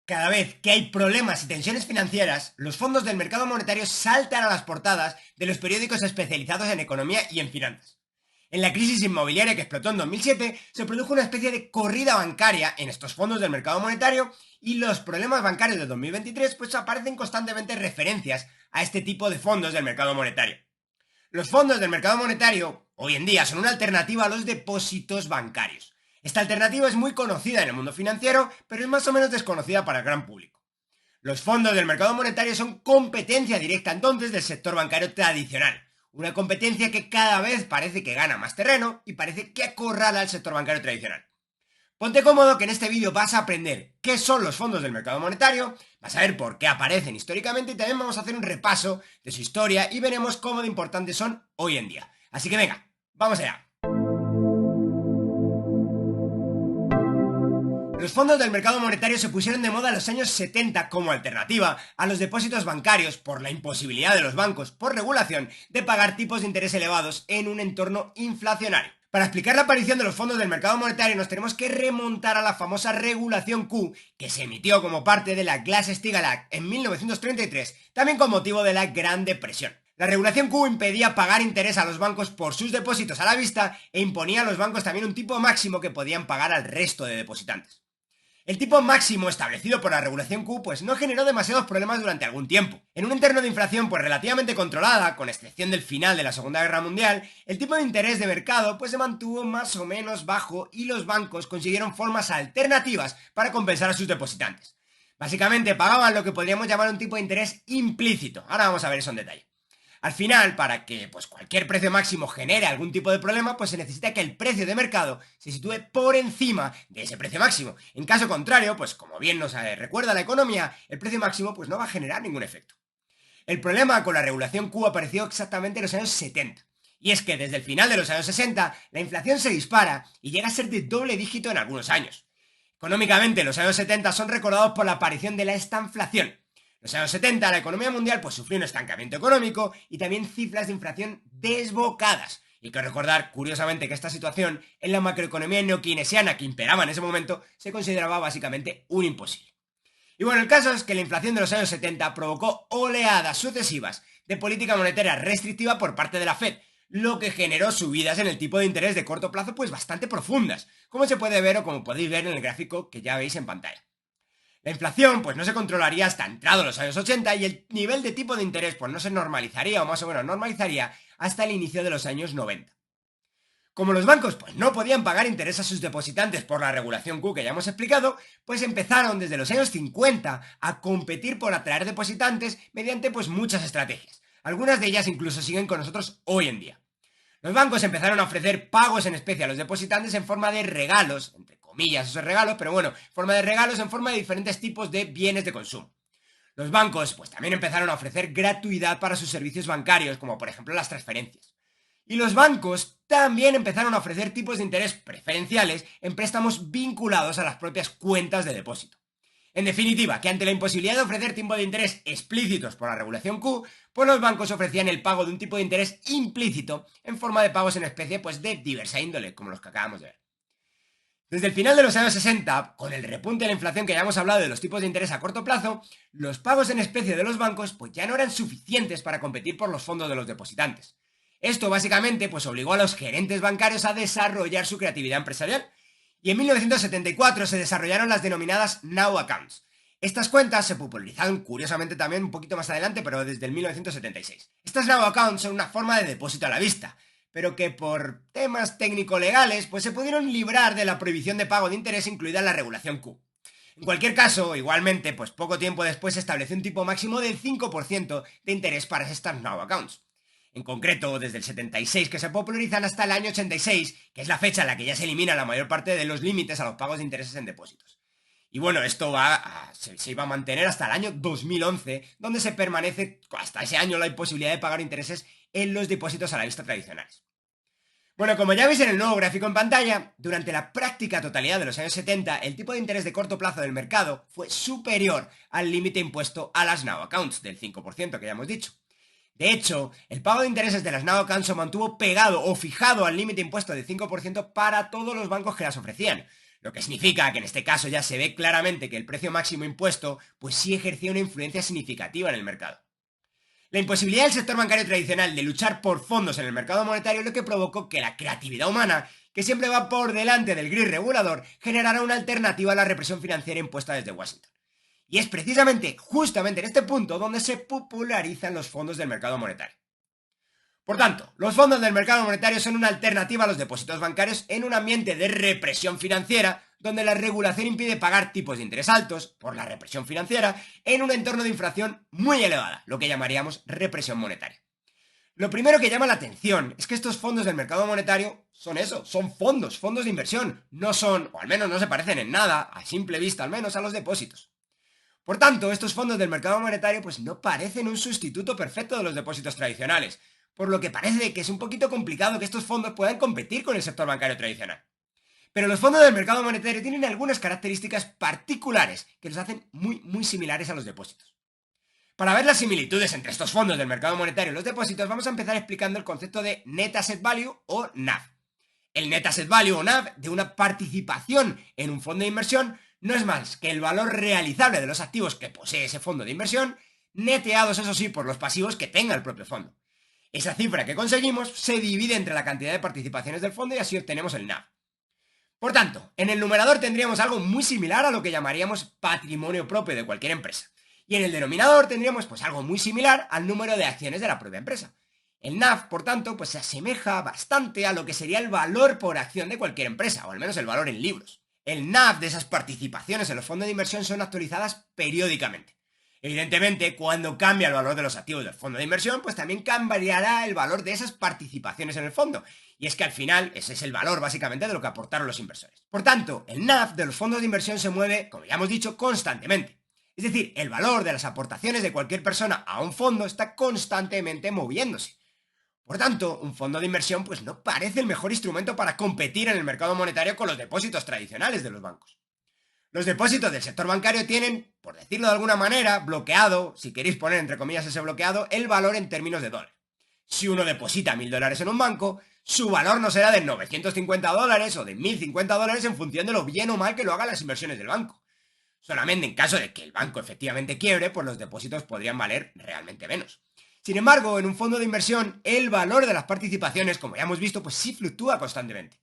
Cada vez que hay problemas y tensiones financieras, los fondos del mercado monetario saltan a las portadas de los periódicos especializados en economía y en finanzas. En la crisis inmobiliaria que explotó en 2007, se produjo una especie de corrida bancaria en estos fondos del mercado monetario y los problemas bancarios de 2023 pues aparecen constantemente referencias a este tipo de fondos del mercado monetario. Los fondos del mercado monetario hoy en día son una alternativa a los depósitos bancarios. Esta alternativa es muy conocida en el mundo financiero, pero es más o menos desconocida para el gran público. Los fondos del mercado monetario son competencia directa entonces del sector bancario tradicional, una competencia que cada vez parece que gana más terreno y parece que acorrala al sector bancario tradicional. Ponte cómodo que en este vídeo vas a aprender qué son los fondos del mercado monetario, vas a ver por qué aparecen históricamente y también vamos a hacer un repaso de su historia y veremos cómo de importantes son hoy en día. Así que venga, vamos allá. Los fondos del mercado monetario se pusieron de moda en los años 70 como alternativa a los depósitos bancarios por la imposibilidad de los bancos, por regulación, de pagar tipos de interés elevados en un entorno inflacionario. Para explicar la aparición de los fondos del mercado monetario nos tenemos que remontar a la famosa regulación Q que se emitió como parte de la Glass-Steagall Act en 1933, también con motivo de la Gran Depresión. La regulación Q impedía pagar interés a los bancos por sus depósitos a la vista e imponía a los bancos también un tipo máximo que podían pagar al resto de depositantes. El tipo máximo establecido por la regulación Q pues no generó demasiados problemas durante algún tiempo. En un entorno de inflación pues relativamente controlada, con excepción del final de la Segunda Guerra Mundial, el tipo de interés de mercado pues se mantuvo más o menos bajo y los bancos consiguieron formas alternativas para compensar a sus depositantes. Básicamente pagaban lo que podríamos llamar un tipo de interés implícito. Ahora vamos a ver eso en detalle. Al final, para que pues, cualquier precio máximo genere algún tipo de problema, pues se necesita que el precio de mercado se sitúe por encima de ese precio máximo. En caso contrario, pues como bien nos recuerda la economía, el precio máximo pues no va a generar ningún efecto. El problema con la regulación Q apareció exactamente en los años 70. Y es que desde el final de los años 60, la inflación se dispara y llega a ser de doble dígito en algunos años. Económicamente, los años 70 son recordados por la aparición de la estanflación. En los años 70 la economía mundial pues sufrió un estancamiento económico y también cifras de inflación desbocadas. Y hay que recordar, curiosamente, que esta situación en la macroeconomía neokeynesiana que imperaba en ese momento se consideraba básicamente un imposible. Y bueno, el caso es que la inflación de los años 70 provocó oleadas sucesivas de política monetaria restrictiva por parte de la Fed, lo que generó subidas en el tipo de interés de corto plazo pues bastante profundas, como se puede ver o como podéis ver en el gráfico que ya veis en pantalla. La inflación pues no se controlaría hasta entrado los años 80 y el nivel de tipo de interés pues no se normalizaría o más o menos normalizaría hasta el inicio de los años 90. Como los bancos pues no podían pagar interés a sus depositantes por la regulación Q que ya hemos explicado, pues empezaron desde los años 50 a competir por atraer depositantes mediante pues muchas estrategias. Algunas de ellas incluso siguen con nosotros hoy en día. Los bancos empezaron a ofrecer pagos en especie a los depositantes en forma de regalos, entre comillas esos regalos, pero bueno, forma de regalos en forma de diferentes tipos de bienes de consumo. Los bancos pues también empezaron a ofrecer gratuidad para sus servicios bancarios, como por ejemplo las transferencias. Y los bancos también empezaron a ofrecer tipos de interés preferenciales en préstamos vinculados a las propias cuentas de depósito. En definitiva, que ante la imposibilidad de ofrecer tipos de interés explícitos por la regulación Q, pues los bancos ofrecían el pago de un tipo de interés implícito en forma de pagos en especie pues de diversa índole, como los que acabamos de ver. Desde el final de los años 60, con el repunte de la inflación que ya hemos hablado de los tipos de interés a corto plazo, los pagos en especie de los bancos pues ya no eran suficientes para competir por los fondos de los depositantes. Esto básicamente pues obligó a los gerentes bancarios a desarrollar su creatividad empresarial. Y en 1974 se desarrollaron las denominadas Now Accounts. Estas cuentas se popularizaron curiosamente también un poquito más adelante, pero desde el 1976. Estas Now Accounts son una forma de depósito a la vista, pero que por temas técnico-legales pues se pudieron librar de la prohibición de pago de interés incluida en la regulación Q. En cualquier caso, igualmente, pues poco tiempo después se estableció un tipo máximo del 5% de interés para estas Now Accounts. En concreto, desde el 76 que se popularizan hasta el año 86, que es la fecha en la que ya se elimina la mayor parte de los límites a los pagos de intereses en depósitos. Y bueno, esto se iba a mantener hasta el año 2011, donde se permanece hasta ese año la imposibilidad de pagar intereses en los depósitos a la vista tradicionales. Bueno, como ya veis en el nuevo gráfico en pantalla, durante la práctica totalidad de los años 70, el tipo de interés de corto plazo del mercado fue superior al límite impuesto a las Now Accounts del 5% que ya hemos dicho. De hecho, el pago de intereses de las Now Accounts se mantuvo pegado o fijado al límite impuesto del 5% para todos los bancos que las ofrecían, lo que significa que en este caso ya se ve claramente que el precio máximo impuesto pues sí ejercía una influencia significativa en el mercado. La imposibilidad del sector bancario tradicional de luchar por fondos en el mercado monetario es lo que provocó que la creatividad humana, que siempre va por delante del gris regulador, generara una alternativa a la represión financiera impuesta desde Washington. Y es precisamente, justamente en este punto, donde se popularizan los fondos del mercado monetario. Por tanto, los fondos del mercado monetario son una alternativa a los depósitos bancarios en un ambiente de represión financiera, donde la regulación impide pagar tipos de interés altos, por la represión financiera, en un entorno de inflación muy elevada, lo que llamaríamos represión monetaria. Lo primero que llama la atención es que estos fondos del mercado monetario son eso, son fondos de inversión, no son, o al menos no se parecen en nada, a simple vista al menos, a los depósitos. Por tanto, estos fondos del mercado monetario pues no parecen un sustituto perfecto de los depósitos tradicionales, por lo que parece que es un poquito complicado que estos fondos puedan competir con el sector bancario tradicional. Pero los fondos del mercado monetario tienen algunas características particulares que los hacen muy similares a los depósitos. Para ver las similitudes entre estos fondos del mercado monetario y los depósitos, vamos a empezar explicando el concepto de Net Asset Value o NAV. El Net Asset Value o NAV de una participación en un fondo de inversión no es más que el valor realizable de los activos que posee ese fondo de inversión, neteados eso sí por los pasivos que tenga el propio fondo. Esa cifra que conseguimos se divide entre la cantidad de participaciones del fondo y así obtenemos el NAV. Por tanto, en el numerador tendríamos algo muy similar a lo que llamaríamos patrimonio propio de cualquier empresa. Y en el denominador tendríamos pues algo muy similar al número de acciones de la propia empresa. El NAV, por tanto, pues se asemeja bastante a lo que sería el valor por acción de cualquier empresa, o al menos el valor en libros. El NAV de esas participaciones en los fondos de inversión son actualizadas periódicamente. Evidentemente, cuando cambia el valor de los activos del fondo de inversión, pues también cambiará el valor de esas participaciones en el fondo. Y es que al final ese es el valor básicamente de lo que aportaron los inversores. Por tanto, el NAV de los fondos de inversión se mueve, como ya hemos dicho, constantemente. Es decir, el valor de las aportaciones de cualquier persona a un fondo está constantemente moviéndose. Por tanto, un fondo de inversión pues no parece el mejor instrumento para competir en el mercado monetario con los depósitos tradicionales de los bancos. Los depósitos del sector bancario tienen, por decirlo de alguna manera, bloqueado, si queréis poner entre comillas ese bloqueado, el valor en términos de dólar. Si uno deposita $1.000 en un banco, su valor no será de $950 o de $1.050 en función de lo bien o mal que lo hagan las inversiones del banco. Solamente en caso de que el banco efectivamente quiebre, pues los depósitos podrían valer realmente menos. Sin embargo, en un fondo de inversión, el valor de las participaciones, como ya hemos visto, pues sí fluctúa constantemente.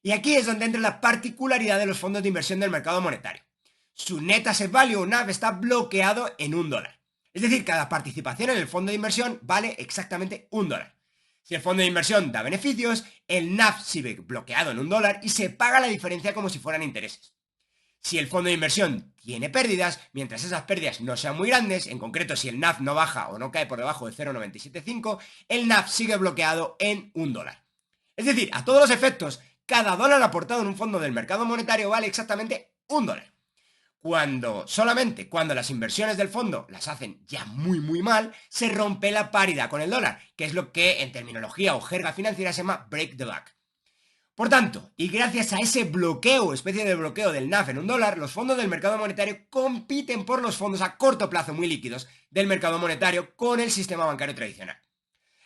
Y aquí es donde entra la particularidad de los fondos de inversión del mercado monetario. Su Net Asset Value o NAV está bloqueado en $1. Es decir, cada participación en el fondo de inversión vale exactamente $1. Si el fondo de inversión da beneficios, el NAV sigue bloqueado en $1 y se paga la diferencia como si fueran intereses. Si el fondo de inversión tiene pérdidas, mientras esas pérdidas no sean muy grandes, en concreto si el NAV no baja o no cae por debajo de 0,975, el NAV sigue bloqueado en $1. Es decir, a todos los efectos, cada dólar aportado en un fondo del mercado monetario vale exactamente $1. Solamente cuando las inversiones del fondo las hacen ya muy mal, se rompe la paridad con el dólar, que es lo que en terminología o jerga financiera se llama break the back. Por tanto, y gracias a ese bloqueo, especie de bloqueo del NAV en $1, los fondos del mercado monetario compiten por los fondos a corto plazo muy líquidos del mercado monetario con el sistema bancario tradicional.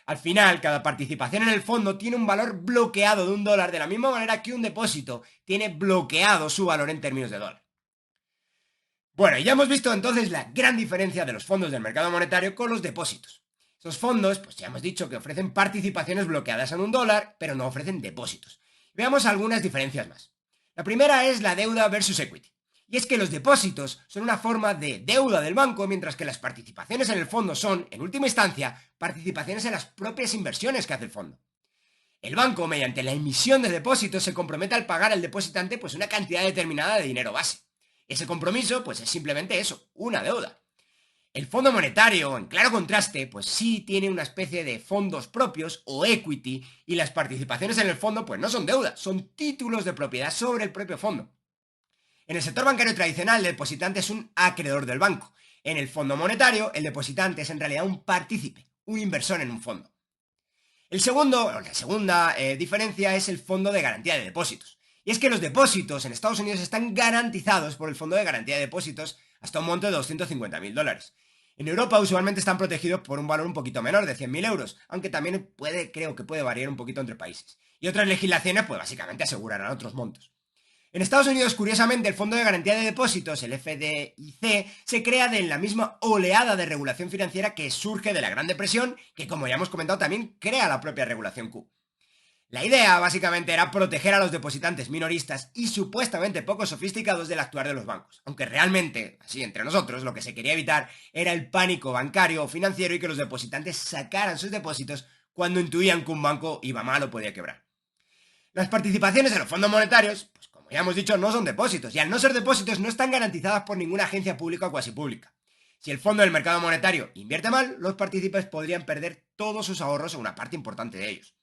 Al final, cada participación en el fondo tiene un valor bloqueado de $1 de la misma manera que un depósito tiene bloqueado su valor en términos de dólar. Bueno, ya hemos visto entonces la gran diferencia de los fondos del mercado monetario con los depósitos. Esos fondos, pues ya hemos dicho que ofrecen participaciones bloqueadas en $1, pero no ofrecen depósitos. Veamos algunas diferencias más. La primera es la deuda versus equity. Y es que los depósitos son una forma de deuda del banco, mientras que las participaciones en el fondo son, en última instancia, participaciones en las propias inversiones que hace el fondo. El banco, mediante la emisión de depósitos, se compromete al pagar al depositante pues una cantidad determinada de dinero base. Ese compromiso pues es simplemente eso, una deuda. El fondo monetario, en claro contraste, pues sí tiene una especie de fondos propios o equity y las participaciones en el fondo pues no son deuda, son títulos de propiedad sobre el propio fondo. En el sector bancario tradicional, el depositante es un acreedor del banco. En el fondo monetario, el depositante es en realidad un partícipe, un inversor en un fondo. La segunda diferencia es el fondo de garantía de depósitos. Y es que los depósitos en Estados Unidos están garantizados por el fondo de garantía de depósitos hasta un monto de $250.000. En Europa usualmente están protegidos por un valor un poquito menor, de 100.000 euros, aunque también creo que puede variar un poquito entre países. Y otras legislaciones pues básicamente asegurarán otros montos. En Estados Unidos, curiosamente, el Fondo de Garantía de Depósitos, el FDIC, se crea de la misma oleada de regulación financiera que surge de la Gran Depresión, que como ya hemos comentado también crea la propia regulación Q. La idea, básicamente, era proteger a los depositantes minoristas y supuestamente poco sofisticados del actuar de los bancos, aunque realmente, así entre nosotros, lo que se quería evitar era el pánico bancario o financiero y que los depositantes sacaran sus depósitos cuando intuían que un banco iba mal o podía quebrar. Las participaciones en los fondos monetarios, pues como ya hemos dicho, no son depósitos, y al no ser depósitos no están garantizadas por ninguna agencia pública o cuasi pública. Si el fondo del mercado monetario invierte mal, los partícipes podrían perder todos sus ahorros o una parte importante de ellos.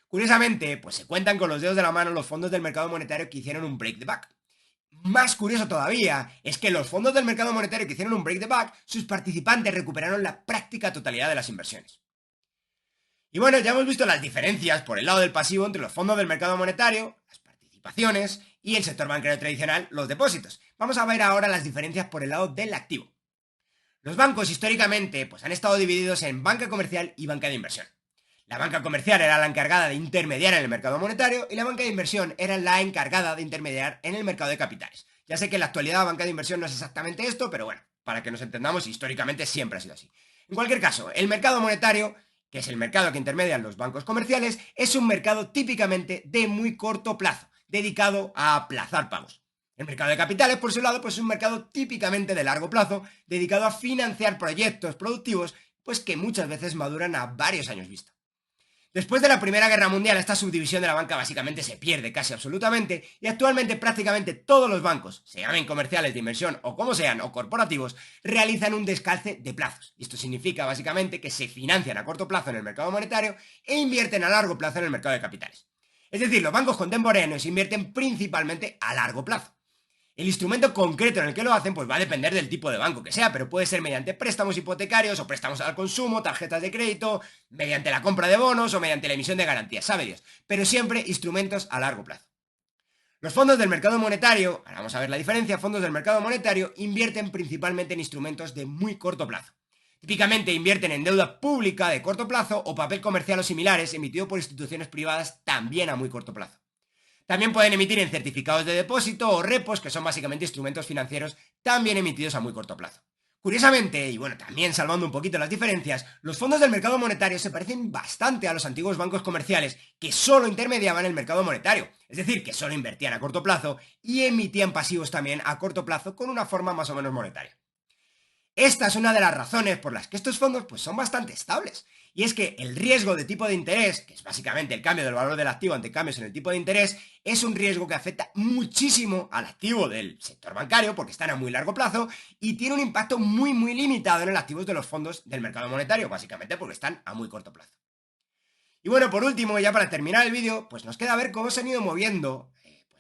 Curiosamente, pues se cuentan con los dedos de la mano los fondos del mercado monetario que hicieron un break the back. Más curioso todavía es que los fondos del mercado monetario que hicieron un break the back, sus participantes recuperaron la práctica totalidad de las inversiones. Y bueno, ya hemos visto las diferencias por el lado del pasivo entre los fondos del mercado monetario, las participaciones y el sector bancario tradicional, los depósitos. Vamos a ver ahora las diferencias por el lado del activo. Los bancos históricamente pues han estado divididos en banca comercial y banca de inversión. La banca comercial era la encargada de intermediar en el mercado monetario y la banca de inversión era la encargada de intermediar en el mercado de capitales. Ya sé que en la actualidad la banca de inversión no es exactamente esto, pero bueno, para que nos entendamos, históricamente siempre ha sido así. En cualquier caso, el mercado monetario, que es el mercado que intermedian los bancos comerciales, es un mercado típicamente de muy corto plazo, dedicado a aplazar pagos. El mercado de capitales, por su lado, pues es un mercado típicamente de largo plazo, dedicado a financiar proyectos productivos, pues que muchas veces maduran a varios años vista. Después de la Primera Guerra Mundial, esta subdivisión de la banca básicamente se pierde casi absolutamente y actualmente prácticamente todos los bancos, se llamen comerciales, de inversión o como sean, o corporativos, realizan un descalce de plazos. Y esto significa básicamente que se financian a corto plazo en el mercado monetario e invierten a largo plazo en el mercado de capitales. Es decir, los bancos contemporáneos invierten principalmente a largo plazo. El instrumento concreto en el que lo hacen pues va a depender del tipo de banco que sea, pero puede ser mediante préstamos hipotecarios o préstamos al consumo, tarjetas de crédito, mediante la compra de bonos o mediante la emisión de garantías, sabe Dios, pero siempre instrumentos a largo plazo. Los fondos del mercado monetario, ahora vamos a ver la diferencia, fondos del mercado monetario invierten principalmente en instrumentos de muy corto plazo. Típicamente invierten en deuda pública de corto plazo o papel comercial o similares emitido por instituciones privadas también a muy corto plazo. También pueden emitir en certificados de depósito o repos, que son básicamente instrumentos financieros también emitidos a muy corto plazo. Curiosamente, y bueno, también salvando un poquito las diferencias, los fondos del mercado monetario se parecen bastante a los antiguos bancos comerciales que solo intermediaban el mercado monetario, es decir, que solo invertían a corto plazo y emitían pasivos también a corto plazo con una forma más o menos monetaria. Esta es una de las razones por las que estos fondos pues, son bastante estables. Y es que el riesgo de tipo de interés, que es básicamente el cambio del valor del activo ante cambios en el tipo de interés, es un riesgo que afecta muchísimo al activo del sector bancario porque están a muy largo plazo y tiene un impacto muy limitado en el activo de los fondos del mercado monetario, básicamente porque están a muy corto plazo. Y bueno, por último, ya para terminar el vídeo, pues nos queda ver cómo se han ido moviendo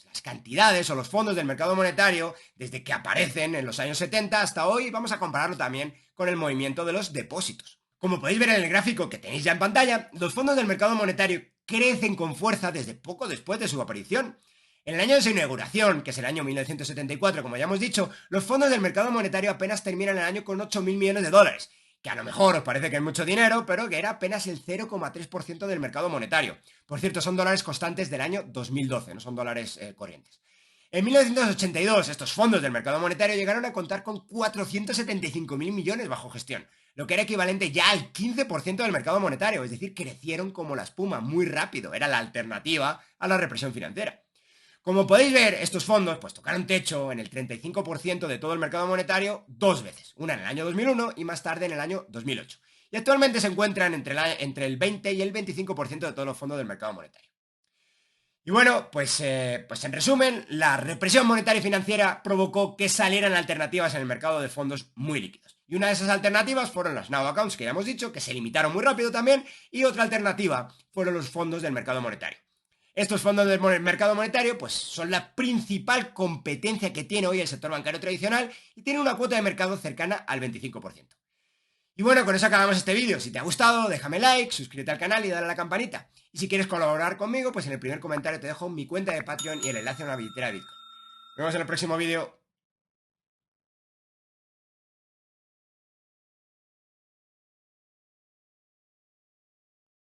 las cantidades o los fondos del mercado monetario desde que aparecen en los años 70 hasta hoy. Vamos a compararlo también con el movimiento de los depósitos. Como podéis ver en el gráfico que tenéis ya en pantalla, los fondos del mercado monetario crecen con fuerza desde poco después de su aparición. En el año de su inauguración, que es el año 1974, como ya hemos dicho, los fondos del mercado monetario apenas terminan el año con 8.000 millones de dólares, que a lo mejor os parece que es mucho dinero, pero que era apenas el 0,3% del mercado monetario. Por cierto, son dólares constantes del año 2012, no son dólares corrientes. En 1982, estos fondos del mercado monetario llegaron a contar con 475.000 millones bajo gestión, lo que era equivalente ya al 15% del mercado monetario, es decir, crecieron como la espuma, muy rápido, era la alternativa a la represión financiera. Como podéis ver, estos fondos pues tocaron techo en el 35% de todo el mercado monetario dos veces, una en el año 2001 y más tarde en el año 2008. Y actualmente se encuentran entre el 20 y el 25% de todos los fondos del mercado monetario. Y bueno, pues en resumen, la represión monetaria y financiera provocó que salieran alternativas en el mercado de fondos muy líquidos. Y una de esas alternativas fueron los now accounts, que ya hemos dicho, que se limitaron muy rápido también, y otra alternativa fueron los fondos del mercado monetario. Estos fondos del mercado monetario pues, son la principal competencia que tiene hoy el sector bancario tradicional y tienen una cuota de mercado cercana al 25%. Y bueno, con eso acabamos este vídeo. Si te ha gustado, déjame like, suscríbete al canal y dale a la campanita. Y si quieres colaborar conmigo, pues en el primer comentario te dejo mi cuenta de Patreon y el enlace a una billetera de Bitcoin. Nos vemos en el próximo vídeo.